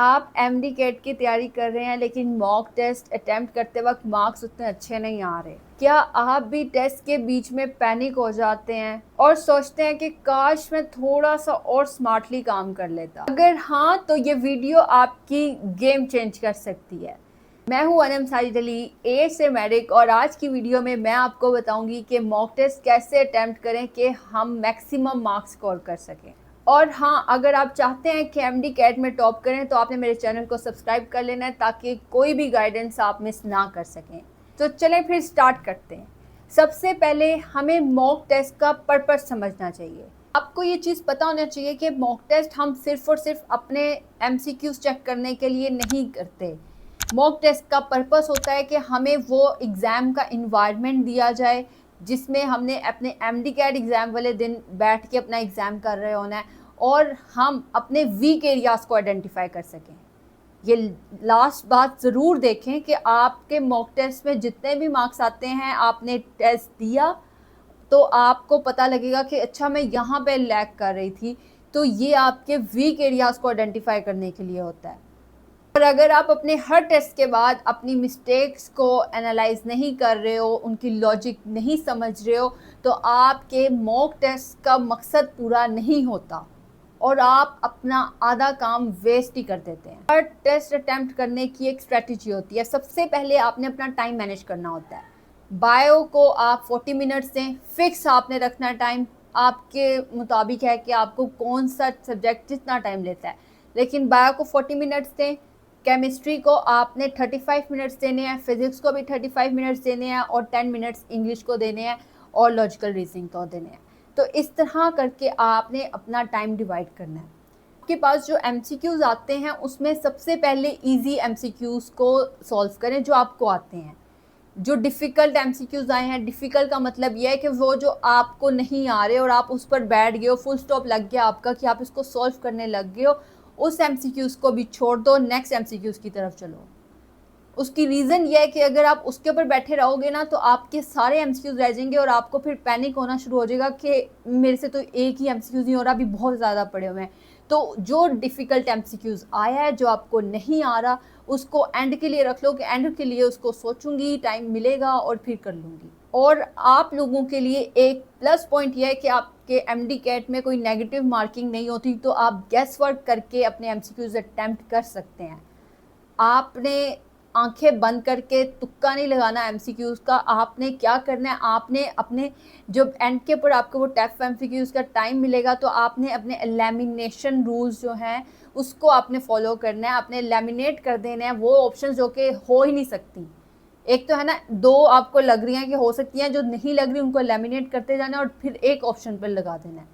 आप MD cat की तैयारी कर रहे हैं लेकिन मॉक टेस्ट अटेम्प्ट करते वक्त मार्क्स उतने अच्छे नहीं आ रहे। क्या आप भी टेस्ट के बीच में पैनिक हो जाते हैं और सोचते हैं कि काश मैं थोड़ा सा और स्मार्टली काम कर लेता? अगर हाँ, तो ये वीडियो आपकी गेम चेंज कर सकती है। मैं हूं अनम साजिद अली, एज से मेडिक, और आज की वीडियो में मैं आपको बताऊंगी कि मॉक टेस्ट कैसे अटेम्प्ट करें कि हम मैक्सिमम मार्क्स स्कोर कर सकें। और हाँ, अगर आप चाहते हैं कि एमडी कैट में टॉप करें तो आपने मेरे चैनल को सब्सक्राइब कर लेना है ताकि कोई भी गाइडेंस आप मिस ना कर सकें। तो चलें फिर स्टार्ट करते हैं। सबसे पहले हमें मॉक टेस्ट का पर्पस समझना चाहिए। आपको ये चीज़ पता होना चाहिए कि मॉक टेस्ट हम सिर्फ और सिर्फ अपने एमसीक्यूज चेक करने के लिए नहीं करते। मॉक टेस्ट का पर्पस होता है कि हमें वो एग्ज़ाम का इन्वायरमेंट दिया जाए जिसमें हमने अपने एमडी कैट एग्ज़ाम वाले दिन बैठ के अपना एग्ज़ाम कर रहे होना है और हम अपने वीक एरियाज़ को आइडेंटिफाई कर सकें। ये लास्ट बात ज़रूर देखें कि आपके मॉक टेस्ट में जितने भी मार्क्स आते हैं, आपने टेस्ट दिया तो आपको पता लगेगा कि अच्छा मैं यहाँ पे लैग कर रही थी। तो ये आपके वीक एरियाज़ को आइडेंटिफाई करने के लिए होता है। और अगर आप अपने हर टेस्ट के बाद अपनी मिस्टेक्स को एनालाइज नहीं कर रहे हो, उनकी लॉजिक नहीं समझ रहे हो, तो आपके मॉक टेस्ट का मकसद पूरा नहीं होता और आप अपना आधा काम वेस्ट ही कर देते हैं। हर टेस्ट अटेम्प्ट करने की एक स्ट्रेटजी होती है। सबसे पहले आपने अपना टाइम मैनेज करना होता है। बायो को आप 40 मिनट्स दें, फिक्स आपने रखना टाइम, आपके मुताबिक है कि आपको कौन सा सब्जेक्ट जितना टाइम लेता है, लेकिन बायो को 40 मिनट्स दें। केमिस्ट्री को आपने 35 मिनट्स देने हैं, फिजिक्स को भी 35 मिनट्स देने हैं और 10 मिनट्स इंग्लिश को देने हैं और लॉजिकल रीजनिंग को देने हैं। तो इस तरह करके आपने अपना टाइम डिवाइड करना है। आपके पास जो एमसीक्यूज आते हैं उसमें सबसे पहले इजी एमसीक्यूज को सॉल्व करें जो आपको आते हैं। जो डिफ़िकल्ट एमसीक्यूज आए हैं, डिफ़िकल्ट का मतलब यह है कि वो जो आपको नहीं आ रहे और आप उस पर बैठ गए हो, फुल स्टॉप लग गया आपका कि आप इसको सॉल्व करने लग गए हो, उस एमसीक्यूज को भी छोड़ दो, नेक्स्ट एमसीक्यूज की तरफ चलो। उसकी रीज़न ये है कि अगर आप उसके ऊपर बैठे रहोगे ना तो आपके सारे एमसीक्यूज रह जाएंगे और आपको फिर पैनिक होना शुरू हो जाएगा कि मेरे से तो एक ही एमसीक्यूज नहीं हो रहा, अभी बहुत ज़्यादा पड़े हुए हैं। तो जो डिफ़िकल्ट एमसीक्यूज आया है, जो आपको नहीं आ रहा, उसको एंड के लिए रख लो कि एंड के लिए उसको सोचूंगी, टाइम मिलेगा और फिर कर लूँगी। और आप लोगों के लिए एक प्लस पॉइंट यह है कि आपके एमडी कैट में कोई नेगेटिव मार्किंग नहीं होती, तो आप गेस वर्क करके अपने एमसीक्यूज अटैम्प्ट कर सकते हैं। आपने आंखें बंद करके तुक्का नहीं लगाना एमसीक्यूज का। आपने क्या करना है, आपने अपने जो एंड के ऊपर आपको वो टेस्ट एमसीक्यूज का टाइम मिलेगा तो आपने अपने एलिमिनेशन रूल्स जो हैं उसको आपने फॉलो करना है। आपने एलिमिनेट कर देना है वो ऑप्शन जो कि हो ही नहीं सकती। एक तो है ना, दो आपको लग रही हैं कि हो सकती हैं, जो नहीं लग रही उनको एलिमिनेट करते जाना और फिर एक ऑप्शन पर लगा देना है।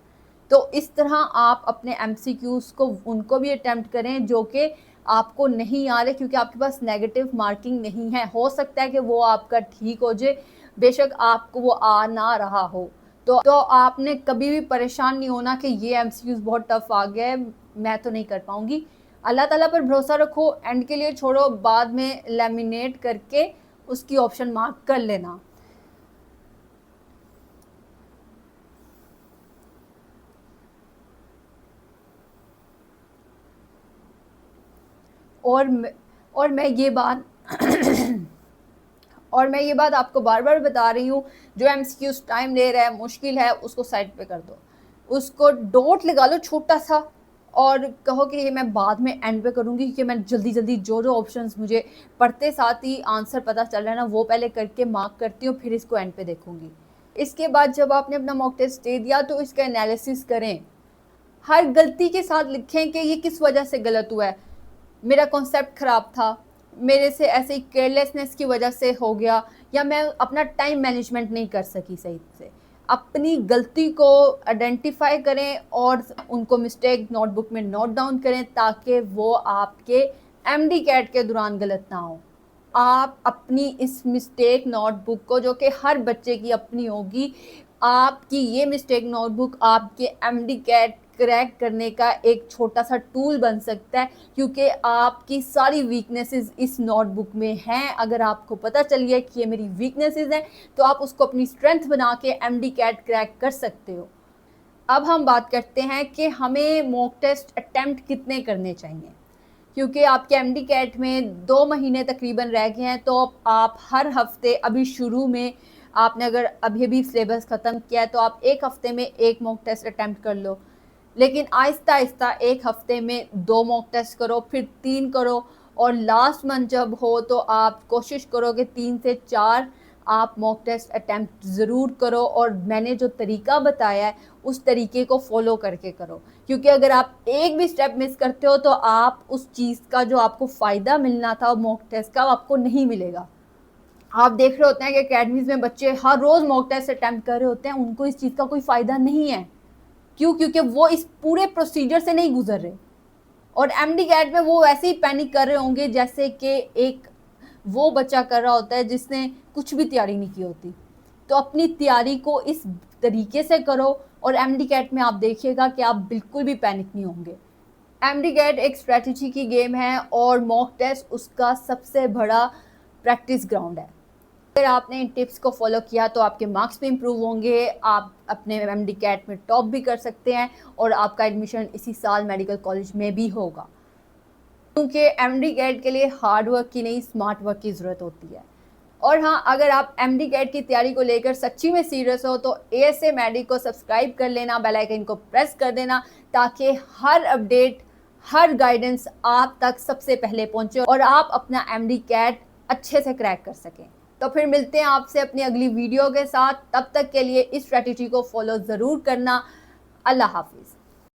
तो इस तरह आप अपने एमसीक्यूज को उनको भी अटेम्प्ट करें जो कि आपको नहीं आ रहे, क्योंकि आपके पास नेगेटिव मार्किंग नहीं है। हो सकता है कि वो आपका ठीक हो जाए, बेशक आपको वो आ ना रहा हो। तो आपने कभी भी परेशान नहीं होना कि ये एमसीक्यूज बहुत टफ आ गया है, मैं तो नहीं कर पाऊंगी। अल्लाह ताला पर भरोसा रखो, एंड के लिए छोड़ो, बाद में लेमिनेट करके उसकी ऑप्शन मार्क कर लेना। और और मैं ये बात और मैं ये बात आपको बार बार बता रही हूँ, जो एमसीक्यूज टाइम ले रहा है, मुश्किल है, उसको साइड पे कर दो, उसको डॉट लगा लो छोटा सा और कहो कि ये मैं बाद में एंड पे करूँगी, क्योंकि मैं जल्दी जल्दी जो जो ऑप्शंस मुझे पढ़ते साथ ही आंसर पता चल रहा है ना वो पहले करके मार्क करती हूँ, फिर इसको एंड पे देखूँगी। इसके बाद जब आपने अपना मॉक टेस्ट दे दिया तो इसका एनालिसिस करें। हर गलती के साथ लिखें कि ये किस वजह से गलत हुआ है। मेरा कॉन्सेप्ट ख़राब था, मेरे से ऐसे ही केयरलेसनेस की वजह से हो गया, या मैं अपना टाइम मैनेजमेंट नहीं कर सकी सही से। अपनी गलती को आइडेंटिफाई करें और उनको मिस्टेक नोटबुक में नोट डाउन करें ताकि वो आपके एमडी कैट के दौरान गलत ना हो। आप अपनी इस मिस्टेक नोटबुक को, जो कि हर बच्चे की अपनी होगी, आपकी ये मिस्टेक नोटबुक आपके एमडी कैट क्रैक करने का एक छोटा सा टूल बन सकता है, क्योंकि आपकी सारी वीकनेसेस इस नोटबुक में हैं। अगर आपको पता चल गया कि ये मेरी वीकनेसेस हैं तो आप उसको अपनी स्ट्रेंथ बना के एमडी कैट क्रैक कर सकते हो। अब हम बात करते हैं कि हमें मॉक टेस्ट अटेम्प्ट कितने करने चाहिए। क्योंकि आपके एमडी कैट में 2 महीने तकरीबन रह गए हैं, तो आप हर हफ्ते अभी शुरू में आपने अगर अभी सिलेबस ख़त्म किया है तो आप 1 हफ्ते में 1 मॉक टेस्ट अटैम्प्ट कर लो, लेकिन आहिस्ता-आहिस्ता 1 हफ्ते में 2 मॉक टेस्ट करो, फिर 3 करो, और लास्ट मंथ जब हो तो आप कोशिश करो कि 3 से 4 आप मॉक टेस्ट अटैम्प्ट ज़रूर करो, और मैंने जो तरीका बताया है उस तरीके को फॉलो करके करो, क्योंकि अगर आप एक भी स्टेप मिस करते हो तो आप उस चीज़ का जो आपको फ़ायदा मिलना था मॉक टेस्ट का, वो आपको नहीं मिलेगा। आप देख रहे होते हैं कि अकेडमीज़ में बच्चे हर रोज़ मॉक टेस्ट अटैम्प्ट कर रहे होते हैं, उनको इस चीज़ का कोई फ़ायदा नहीं है। क्यों? क्योंकि वो इस पूरे प्रोसीजर से नहीं गुजर रहे, और एमडी कैट में वो वैसे ही पैनिक कर रहे होंगे जैसे कि एक वो बच्चा कर रहा होता है जिसने कुछ भी तैयारी नहीं की होती। तो अपनी तैयारी को इस तरीके से करो, और एमडी कैट में आप देखिएगा कि आप बिल्कुल भी पैनिक नहीं होंगे। एमडी कैट एक स्ट्रेटजी की गेम है, और मॉक टेस्ट उसका सबसे बड़ा प्रैक्टिस ग्राउंड है। अगर आपने इन टिप्स को फॉलो किया तो आपके मार्क्स भी इम्प्रूव होंगे, आप अपने एमडी कैट में टॉप भी कर सकते हैं, और आपका एडमिशन इसी साल मेडिकल कॉलेज में भी होगा। क्योंकि एमडी कैट के लिए हार्ड वर्क की नहीं, स्मार्ट वर्क की ज़रूरत होती है। और हाँ, अगर आप एमडी कैट की तैयारी को लेकर सच्ची में सीरियस हो तो एएसए मेडिक को सब्सक्राइब कर लेना, बेल आइकन को प्रेस कर देना, ताकि हर अपडेट, हर गाइडेंस आप तक सबसे पहले पहुंचे और आप अपना एमडी कैट अच्छे से क्रैक कर सकें। तो फिर मिलते हैं आपसे अपनी अगली वीडियो के साथ। तब तक के लिए इस स्ट्रेटजी को फॉलो ज़रूर करना। अल्लाह हाफिज़।